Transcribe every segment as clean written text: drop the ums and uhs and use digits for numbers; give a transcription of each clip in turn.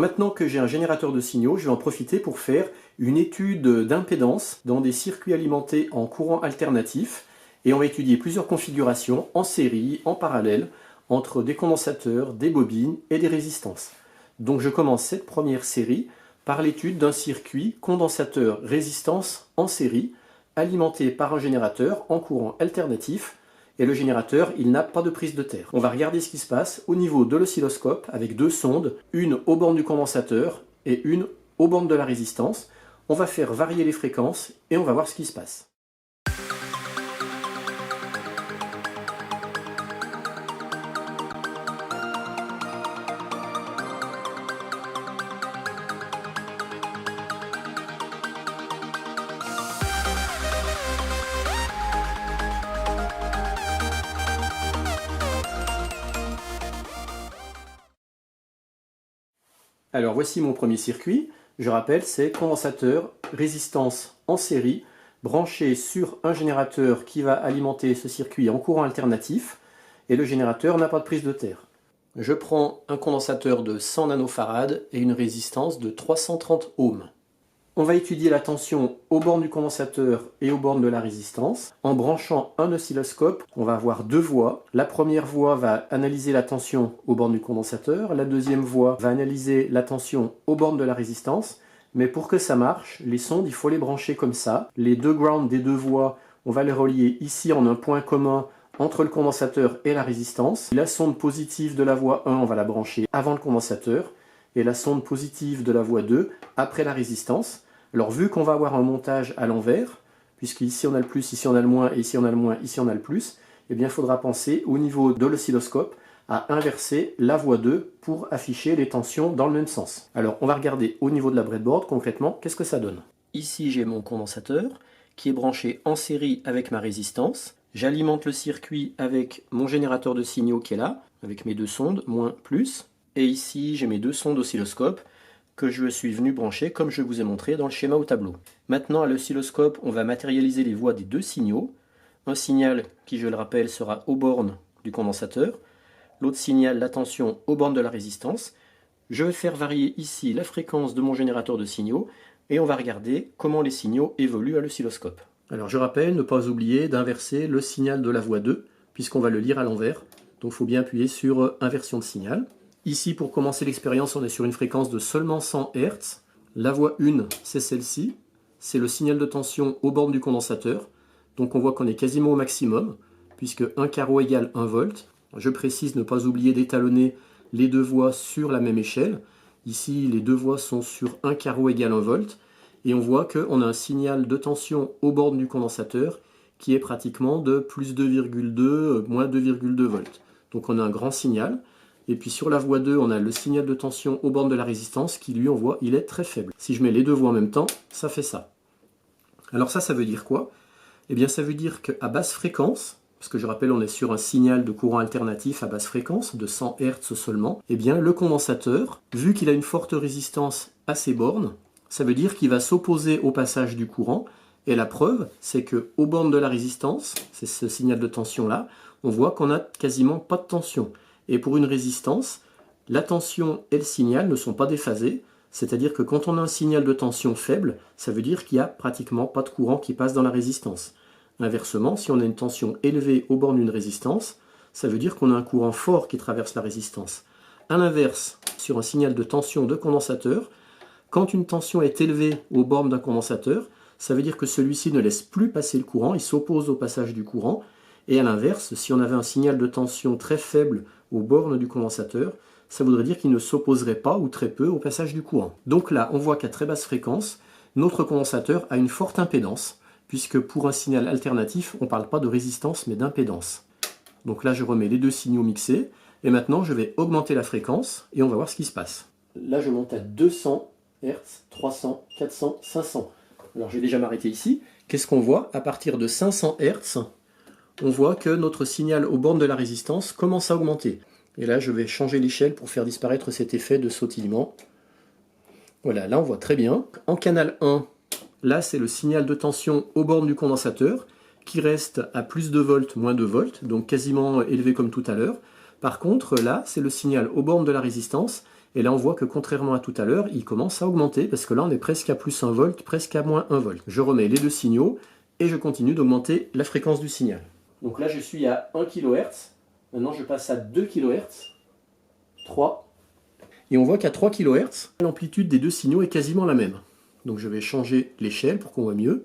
Maintenant que j'ai un générateur de signaux, je vais en profiter pour faire une étude d'impédance dans des circuits alimentés en courant alternatif et on va étudier plusieurs configurations en série, en parallèle, entre des condensateurs, des bobines et des résistances. Donc je commence cette première série par l'étude d'un circuit condensateur-résistance en série alimenté par un générateur en courant alternatif. Et le générateur, il n'a pas de prise de terre. On va regarder ce qui se passe au niveau de l'oscilloscope avec deux sondes, une aux bornes du condensateur et une aux bornes de la résistance. On va faire varier les fréquences et on va voir ce qui se passe. Alors voici mon premier circuit. Je rappelle, c'est condensateur, résistance en série, branché sur un générateur qui va alimenter ce circuit en courant alternatif, et le générateur n'a pas de prise de terre. Je prends un condensateur de 100 nanofarad et une résistance de 330 ohms. On va étudier la tension aux bornes du condensateur et aux bornes de la résistance. En branchant un oscilloscope, on va avoir deux voies. La première voie va analyser la tension aux bornes du condensateur. La deuxième voie va analyser la tension aux bornes de la résistance. Mais pour que ça marche, les sondes, il faut les brancher comme ça. Les deux grounds des deux voies, on va les relier ici en un point commun entre le condensateur et la résistance. La sonde positive de la voie 1, on va la brancher avant le condensateur. Et la sonde positive de la voie 2 après la résistance. Alors vu qu'on va avoir un montage à l'envers, puisqu'ici on a le plus, ici on a le moins, et ici on a le moins, ici on a le plus, eh bien il faudra penser au niveau de l'oscilloscope à inverser la voie 2 pour afficher les tensions dans le même sens. Alors on va regarder au niveau de la breadboard concrètement qu'est-ce que ça donne. Ici j'ai mon condensateur qui est branché en série avec ma résistance. J'alimente le circuit avec mon générateur de signaux qui est là, avec mes deux sondes, moins, plus. Et ici j'ai mes deux sondes oscilloscope que je suis venu brancher comme je vous ai montré dans le schéma au tableau. Maintenant à l'oscilloscope, on va matérialiser les voies des deux signaux. Un signal qui, je le rappelle, sera aux bornes du condensateur. L'autre signal, la tension aux bornes de la résistance. Je vais faire varier ici la fréquence de mon générateur de signaux et on va regarder comment les signaux évoluent à l'oscilloscope. Alors je rappelle, ne pas oublier d'inverser le signal de la voie 2 puisqu'on va le lire à l'envers. Donc il faut bien appuyer sur inversion de signal. Ici, pour commencer l'expérience, on est sur une fréquence de seulement 100 Hz. La voie 1, c'est celle-ci. C'est le signal de tension aux bornes du condensateur. Donc on voit qu'on est quasiment au maximum, puisque 1 carreau égale 1 volt. Je précise, ne pas oublier d'étalonner les deux voies sur la même échelle. Ici, les deux voies sont sur 1 carreau égale 1 volt. Et on voit qu'on a un signal de tension aux bornes du condensateur qui est pratiquement de plus 2,2, moins 2,2 volts. Donc on a un grand signal. Et puis sur la voie 2, on a le signal de tension aux bornes de la résistance qui, lui, on voit, il est très faible. Si je mets les deux voies en même temps, ça fait ça. Alors ça veut dire quoi? Eh bien, ça veut dire qu'à basse fréquence, parce que je rappelle, on est sur un signal de courant alternatif à basse fréquence, de 100 Hz seulement, eh bien, le condensateur, vu qu'il a une forte résistance à ses bornes, ça veut dire qu'il va s'opposer au passage du courant. Et la preuve, c'est qu'aux bornes de la résistance, c'est ce signal de tension-là, on voit qu'on n'a quasiment pas de tension. Et pour une résistance, la tension et le signal ne sont pas déphasés, c'est-à-dire que quand on a un signal de tension faible, ça veut dire qu'il n'y a pratiquement pas de courant qui passe dans la résistance. Inversement, si on a une tension élevée aux bornes d'une résistance, ça veut dire qu'on a un courant fort qui traverse la résistance. A l'inverse, sur un signal de tension de condensateur, quand une tension est élevée aux bornes d'un condensateur, ça veut dire que celui-ci ne laisse plus passer le courant, il s'oppose au passage du courant. Et à l'inverse, si on avait un signal de tension très faible aux bornes du condensateur, ça voudrait dire qu'il ne s'opposerait pas ou très peu au passage du courant. Donc là, on voit qu'à très basse fréquence, notre condensateur a une forte impédance, puisque pour un signal alternatif, on ne parle pas de résistance mais d'impédance. Donc là, je remets les deux signaux mixés, et maintenant je vais augmenter la fréquence, et on va voir ce qui se passe. Là, je monte à 200 Hz, 300, 400, 500. Alors je vais déjà m'arrêter ici. Qu'est-ce qu'on voit? À partir de 500 Hz, on voit que notre signal aux bornes de la résistance commence à augmenter. Et là, je vais changer l'échelle pour faire disparaître cet effet de sautillement. Voilà, là on voit très bien. En canal 1, là c'est le signal de tension aux bornes du condensateur qui reste à plus de volts, moins de volts, donc quasiment élevé comme tout à l'heure. Par contre, là, c'est le signal aux bornes de la résistance Et là, on voit que contrairement à tout à l'heure, il commence à augmenter, parce que là, on est presque à plus 1 volt, presque à moins 1 volt. Je remets les deux signaux, et je continue d'augmenter la fréquence du signal. Donc là, je suis à 1 kHz. Maintenant, je passe à 2 kHz, 3. Et on voit qu'à 3 kHz, l'amplitude des deux signaux est quasiment la même. Donc je vais changer l'échelle pour qu'on voit mieux.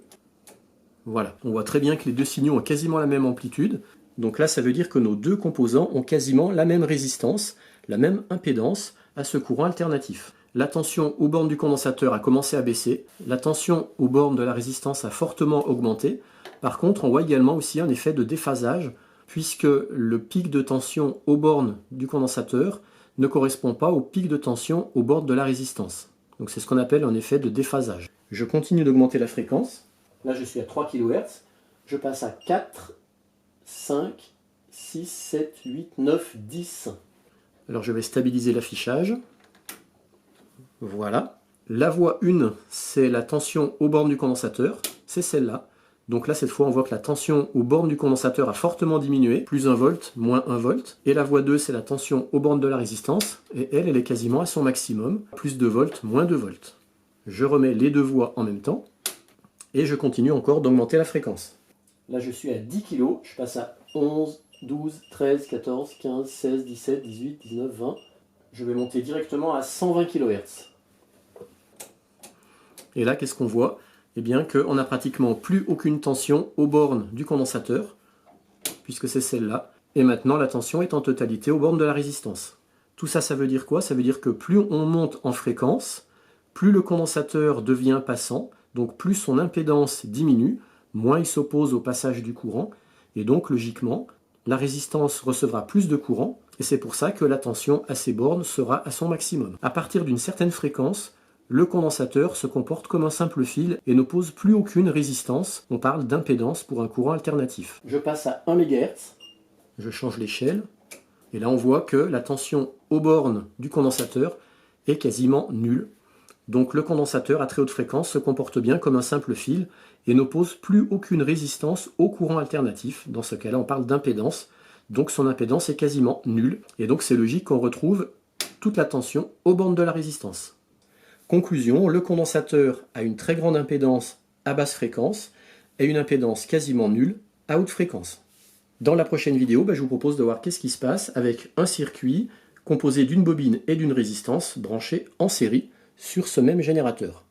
Voilà, on voit très bien que les deux signaux ont quasiment la même amplitude. Donc là, ça veut dire que nos deux composants ont quasiment la même résistance, la même impédance à ce courant alternatif. La tension aux bornes du condensateur a commencé à baisser, la tension aux bornes de la résistance a fortement augmenté. Par contre, on voit également aussi un effet de déphasage, puisque le pic de tension aux bornes du condensateur ne correspond pas au pic de tension aux bornes de la résistance. Donc c'est ce qu'on appelle un effet de déphasage. Je continue d'augmenter la fréquence. Là, je suis à 3 kHz. Je passe à 4, 5, 6, 7, 8, 9, 10. Alors je vais stabiliser l'affichage. Voilà. La voie 1, c'est la tension aux bornes du condensateur. C'est celle-là. Donc là, cette fois, on voit que la tension aux bornes du condensateur a fortement diminué. Plus 1 volt, moins 1 volt. Et la voie 2, c'est la tension aux bornes de la résistance. Et elle est quasiment à son maximum. Plus 2 volts, moins 2 volts. Je remets les deux voies en même temps. Et je continue encore d'augmenter la fréquence. Là, je suis à 10 kg. Je passe à 11, 12, 13, 14, 15, 16, 17, 18, 19, 20. Je vais monter directement à 120 kHz. Et là, qu'est-ce qu'on voit? Eh bien qu'on n'a pratiquement plus aucune tension aux bornes du condensateur, puisque c'est celle-là. Et maintenant, la tension est en totalité aux bornes de la résistance. Tout ça, ça veut dire quoi? Ça veut dire que plus on monte en fréquence, plus le condensateur devient passant, donc plus son impédance diminue, moins il s'oppose au passage du courant, et donc logiquement, la résistance recevra plus de courant, et c'est pour ça que la tension à ces bornes sera à son maximum. À partir d'une certaine fréquence, le condensateur se comporte comme un simple fil et n'oppose plus aucune résistance. On parle d'impédance pour un courant alternatif. Je passe à 1 MHz, je change l'échelle, et là on voit que la tension aux bornes du condensateur est quasiment nulle. Donc le condensateur à très haute fréquence se comporte bien comme un simple fil et n'oppose plus aucune résistance au courant alternatif. Dans ce cas-là, on parle d'impédance, donc son impédance est quasiment nulle. Et donc c'est logique qu'on retrouve toute la tension aux bornes de la résistance. Conclusion, le condensateur a une très grande impédance à basse fréquence et une impédance quasiment nulle à haute fréquence. Dans la prochaine vidéo, je vous propose de voir qu'est-ce qui se passe avec un circuit composé d'une bobine et d'une résistance branchées en série sur ce même générateur.